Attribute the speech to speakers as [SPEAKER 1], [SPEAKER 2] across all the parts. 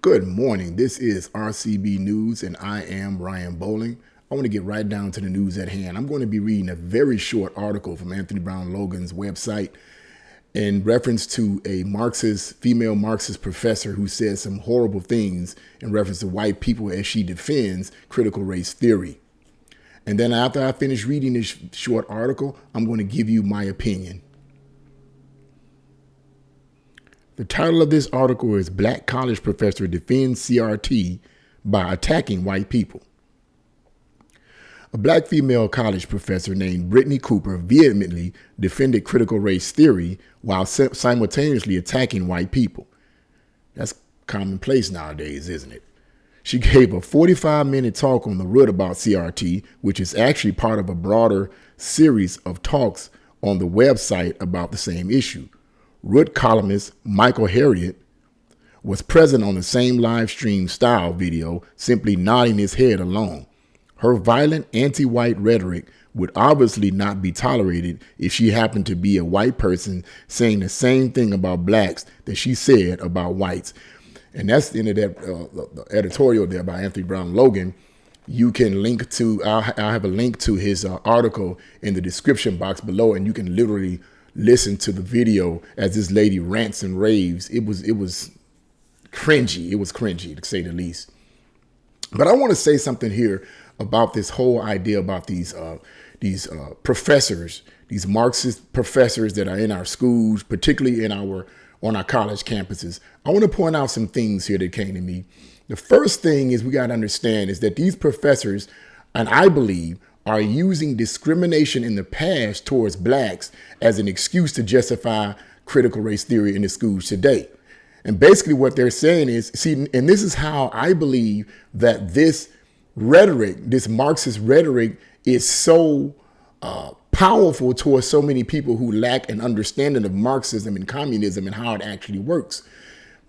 [SPEAKER 1] Good morning. This is RCB News, and I am Ryan Bowling. I want to get right down to the news at hand. I'm going to be reading a very short article from Anthony Brown Logan's website in reference to a female Marxist professor who said some horrible things in reference to white people as she defends critical race theory. And then after I finish reading this short article, I'm going to give you my opinion. The title of this article is Black College Professor Defends CRT by Attacking White People. A black female college professor named Brittany Cooper vehemently defended critical race theory while simultaneously attacking white people. That's commonplace nowadays, isn't it? She gave a 45-minute talk on the root about CRT, which is actually part of a broader series of talks on the website about the same issue. Root columnist Michael Harriot was present on the same live stream style video, simply nodding his head along. Her violent anti-white rhetoric would obviously not be tolerated if she happened to be a white person saying the same thing about blacks that she said about whites. And that's the end of that editorial there by Anthony Brown Logan. You can link to, I'll have a link to his article in the description box below, and you can literally listen to the video as this lady rants and raves. It was cringy. It was cringy, to say the least. But I want to say something here about this whole idea about these professors, these Marxist professors that are in our schools, particularly on our college campuses. I want to point out some things here that came to me. The first thing is we got to understand is that these professors, and I believe, are using discrimination in the past towards blacks as an excuse to justify critical race theory in the schools today. And basically what they're saying is, see, and this is how I believe that this rhetoric, this Marxist rhetoric, is so powerful towards so many people who lack an understanding of Marxism and communism and how it actually works.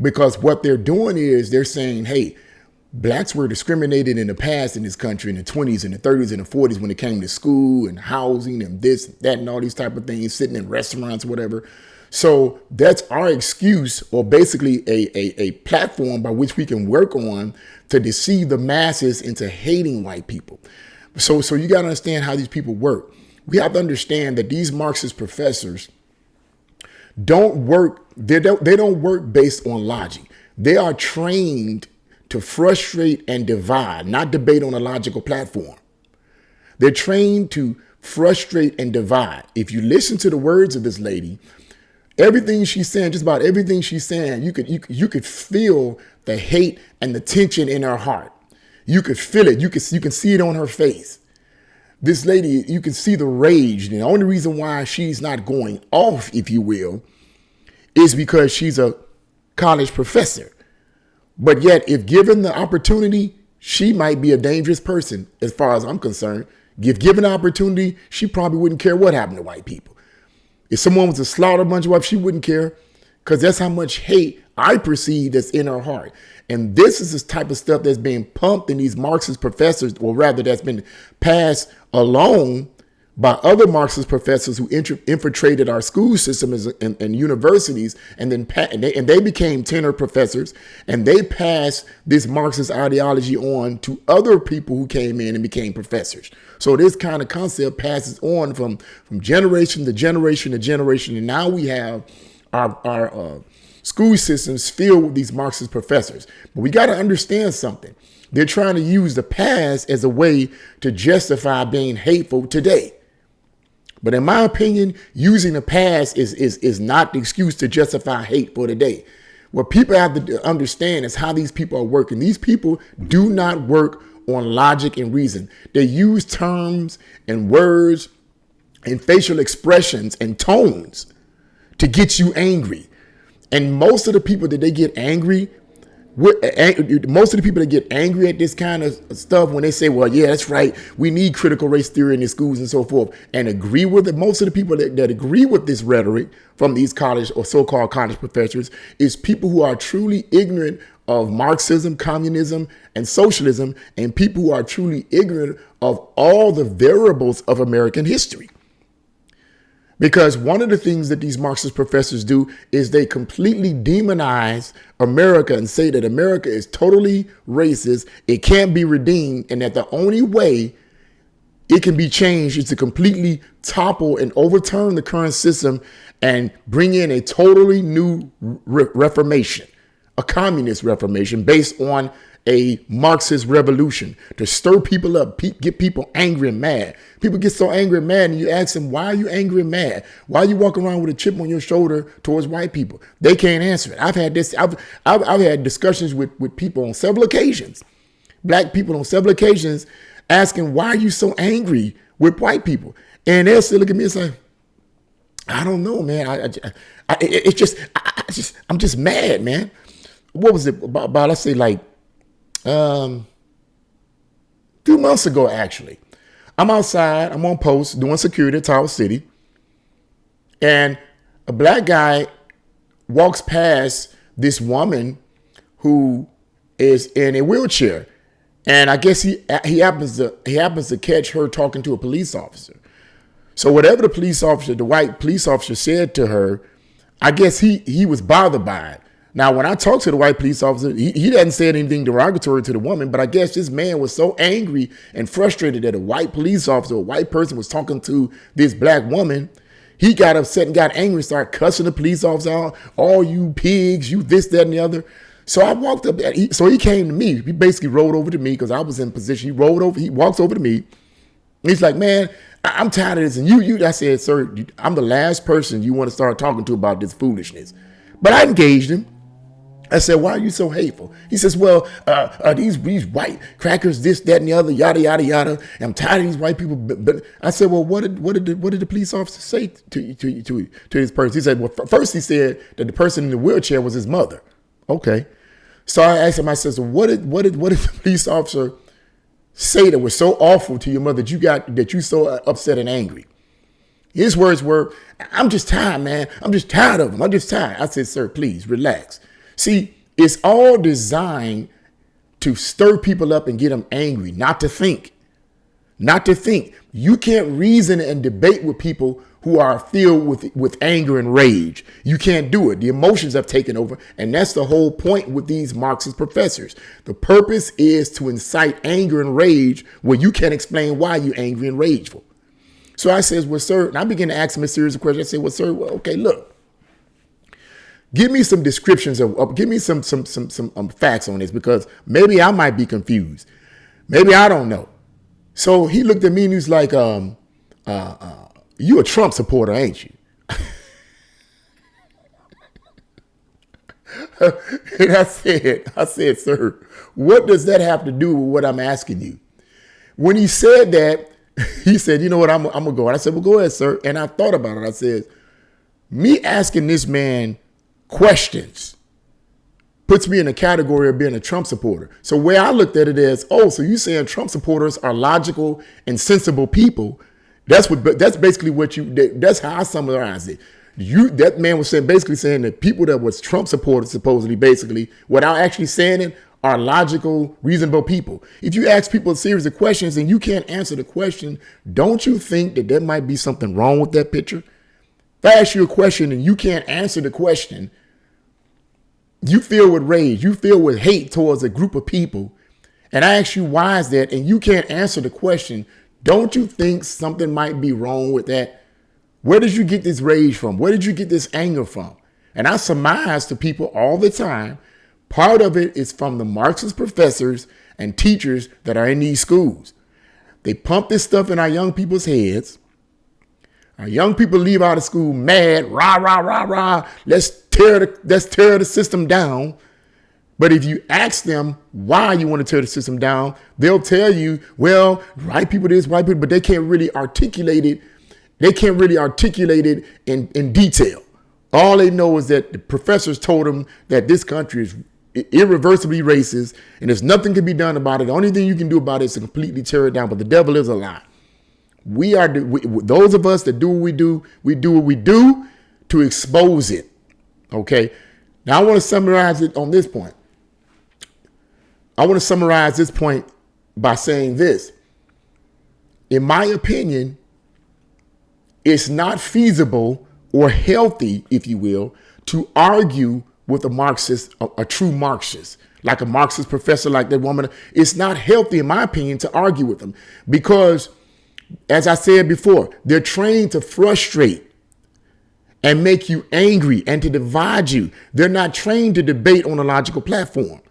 [SPEAKER 1] Because what they're doing is they're saying, hey, blacks were discriminated in the past in this country in the 20s and the 30s and the 40s when it came to school and housing and this, that, and all these type of things, sitting in restaurants, whatever. So that's our excuse, or basically a platform by which we can work on to deceive the masses into hating white people. So you got to understand how these people work. We have to understand that these Marxist professors don't work. They don't work based on logic. They are trained to frustrate and divide, not debate on a logical platform. They're trained to frustrate and divide. If you listen to the words of this lady, everything she's saying, just about everything she's saying, you could feel the hate and the tension in her heart. You could feel it. You can see it on her face. This lady, you can see the rage. And the only reason why she's not going off, if you will, is because she's a college professor. But yet, if given the opportunity, she might be a dangerous person as far as I'm concerned. If given the opportunity, she probably wouldn't care what happened to white people. If someone was to slaughter a bunch of white, she wouldn't care, because that's how much hate I perceive that's in her heart. And this is this type of stuff that's being pumped in these Marxist professors, or rather that's been passed along by other Marxist professors who infiltrated our school systems and universities, and they became tenure professors, and they passed this Marxist ideology on to other people who came in and became professors. So this kind of concept passes on from generation to generation to generation, and now we have our school systems filled with these Marxist professors. But we got to understand something. They're trying to use the past as a way to justify being hateful today. But in my opinion, using the past is not the excuse to justify hate for today. What people have to understand is how these people are working. These people do not work on logic and reason. They use terms and words and facial expressions and tones to get you angry. And most of the people that they get angry most of the people that get angry at this kind of stuff, when they say, well, yeah, that's right, we need critical race theory in the schools and so forth, and agree with it, most of the people that agree with this rhetoric from these college or so-called college professors is people who are truly ignorant of Marxism, communism, and socialism, and people who are truly ignorant of all the variables of American history. Because one of the things that these Marxist professors do is they completely demonize America and say that America is totally racist, it can't be redeemed, and that the only way it can be changed is to completely topple and overturn the current system and bring in a totally new reformation, a communist reformation based on a Marxist revolution to stir people up, get people angry and mad. People get so angry and mad, and you ask them, why are you angry and mad? Why are you walking around with a chip on your shoulder towards white people? They can't answer it. I've had discussions with people on several occasions, black people on several occasions, asking, why are you so angry with white people? And they'll still look at me and say, I don't know, man. I'm just mad, man. What was it about? Let's say like 2 months ago, actually. I'm outside, I'm on post doing security at Tower City, and a black guy walks past this woman who is in a wheelchair. And I guess he happens to catch her talking to a police officer. So whatever the white police officer said to her, I guess he was bothered by it. Now, when I talked to the white police officer, he hadn't said anything derogatory to the woman, but I guess this man was so angry and frustrated that a white police officer, a white person was talking to this black woman. He got upset and got angry and started cussing the police officer out. All you pigs, you this, that, and the other. So I walked up, so he came to me. He basically rolled over to me because I was in position. He walks over to me. He's like, man, I'm tired of this. And you, I said, sir, I'm the last person you want to start talking to about this foolishness. But I engaged him. I said, why are you so hateful? He says, well, these white crackers, this, that, and the other, yada, yada, yada. I'm tired of these white people. But I said, well, what did the police officer say to this person? He said, well, first he said that the person in the wheelchair was his mother. Okay. So I asked him, I said, so what did the police officer say that was so awful to your mother that you so upset and angry? His words were, I'm just tired, man. I'm just tired of them. I'm just tired. I said, sir, please relax. See, it's all designed to stir people up and get them angry, not to think. Not to think. You can't reason and debate with people who are filled with anger and rage. You can't do it. The emotions have taken over. And that's the whole point with these Marxist professors. The purpose is to incite anger and rage where you can't explain why you're angry and rageful. So I says, well, sir, and I began to ask him a series of questions. I said, well, sir, okay, look. Give me some descriptions give me some facts on this, because maybe I might be confused. Maybe I don't know. So he looked at me and he was like, you a Trump supporter, ain't you? And I said, sir, what does that have to do with what I'm asking you? When he said that, he said, you know what, I'm going to go. And I said, well, go ahead, sir. And I thought about it. I said, me asking this man questions puts me in a category of being a Trump supporter. So where I looked at it as, oh, so you saying Trump supporters are logical and sensible people? That's basically that's how I summarized it. That man was basically saying that people that was Trump supporters, supposedly, basically, without actually saying it, are logical, reasonable people. If you ask people a series of questions and you can't answer the question, don't you think that there might be something wrong with that picture? If I ask you a question and you can't answer the question, you feel with rage, you feel with hate towards a group of people, and I ask you why is that, and you can't answer the question, don't you think something might be wrong with that? Where did you get this rage from? Where did you get this anger from? And I surmise to people all the time, part of it is from the Marxist professors and teachers that are in these schools. They pump this stuff in our young people's heads. Our young people leave out of school mad, rah, rah, rah, rah. Let's tear the system down. But if you ask them why you want to tear the system down, they'll tell you, well, white people this, white people, but they can't really articulate it. They can't really articulate it in detail. All they know is that the professors told them that this country is irreversibly racist and there's nothing can be done about it. The only thing you can do about it is to completely tear it down. But the devil is a lie. Those of us that do what we do what we do to expose it. Okay. Now I want to summarize it on this point. I want to summarize this point by saying this. In my opinion, it's not feasible or healthy, if you will, to argue with a Marxist, a true Marxist, like a Marxist professor like that woman. It's not healthy, in my opinion, to argue with them because, as I said before, they're trained to frustrate and make you angry and to divide you. They're not trained to debate on a logical platform.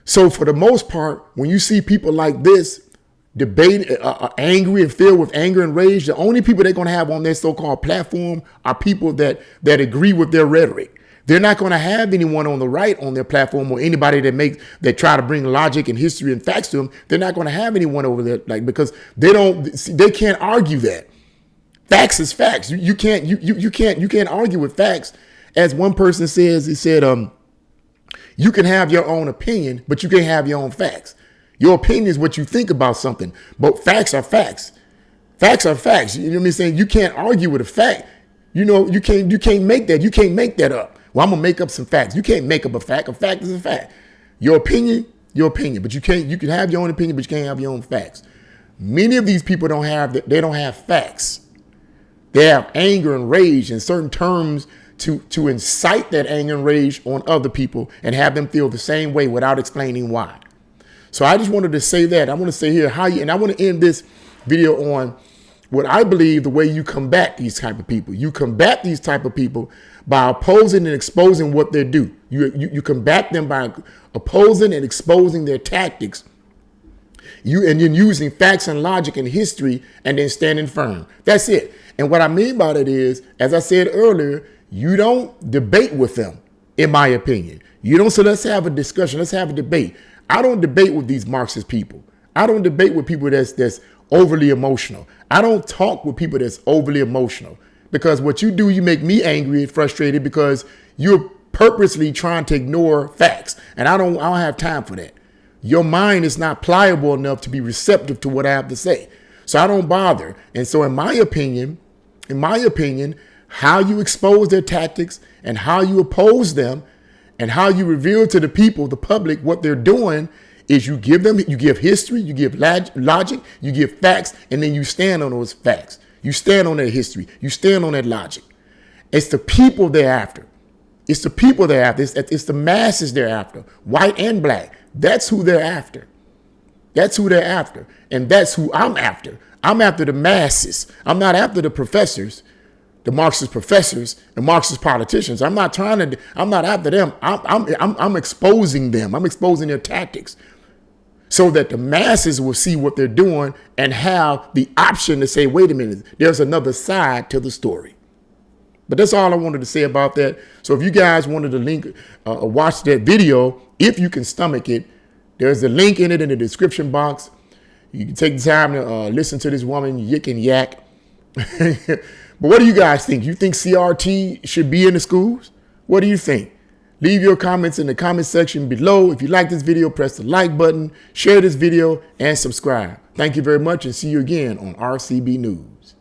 [SPEAKER 1] So for the most part, when you see people like this debate, angry and filled with anger and rage, the only people they're going to have on their so-called platform are people that agree with their rhetoric. They're not going to have anyone on the right on their platform or anybody that try to bring logic and history and facts to them. They're not going to have anyone over there, because they can't argue that. Facts is facts. You can't argue with facts. As one person says, he said, you can have your own opinion, but you can't have your own facts. Your opinion is what you think about something, but facts are facts. Facts are facts. You know what I'm saying? You can't argue with a fact. You can't make that. You can't make that up. Well, I'm gonna make up some facts. You can't make up a fact. A fact is a fact. Your opinion, but you can have your own opinion, but you can't have your own facts. Many of these people don't have facts. They have anger and rage in certain terms to incite that anger and rage on other people and have them feel the same way without explaining why. So I just wanted to say that. I want to say here and I want to end this video on what I believe the way you combat these type of people. You combat these type of people by opposing and exposing what they do. You combat them by opposing and exposing their tactics. And then using facts and logic and history and then standing firm. That's it. And what I mean by that is, as I said earlier, you don't debate with them, in my opinion. You don't say, let's have a discussion, let's have a debate. I don't debate with these Marxist people. I don't debate with people that's overly emotional. I don't talk with people that's overly emotional, because what you do, you make me angry and frustrated because you're purposely trying to ignore facts. And I don't have time for that. Your mind is not pliable enough to be receptive to what I have to say. So I don't bother. And so in my opinion, how you expose their tactics and how you oppose them and how you reveal to the people, the public, what they're doing is you give history, you give logic, you give facts, and then you stand on those facts. You stand on that history. You stand on that logic. It's the people they're after. It's the people they're after. It's the masses they're after, white and black. That's who they're after. That's who they're after. And that's who I'm after. I'm after the masses. I'm not after the professors, the Marxist professors, the Marxist politicians. I'm not after them. I'm exposing them. I'm exposing their tactics so that the masses will see what they're doing and have the option to say, wait a minute, there's another side to the story. But that's all I wanted to say about that. So if you guys wanted to link, watch that video, if you can stomach it, there's a link in it in the description box. You can take the time to listen to this woman yick and yak. But what do you guys think? You think CRT should be in the schools? What do you think? Leave your comments in the comment section below. If you like this video, press the like button, share this video, and subscribe. Thank you very much, and see you again on RCB News.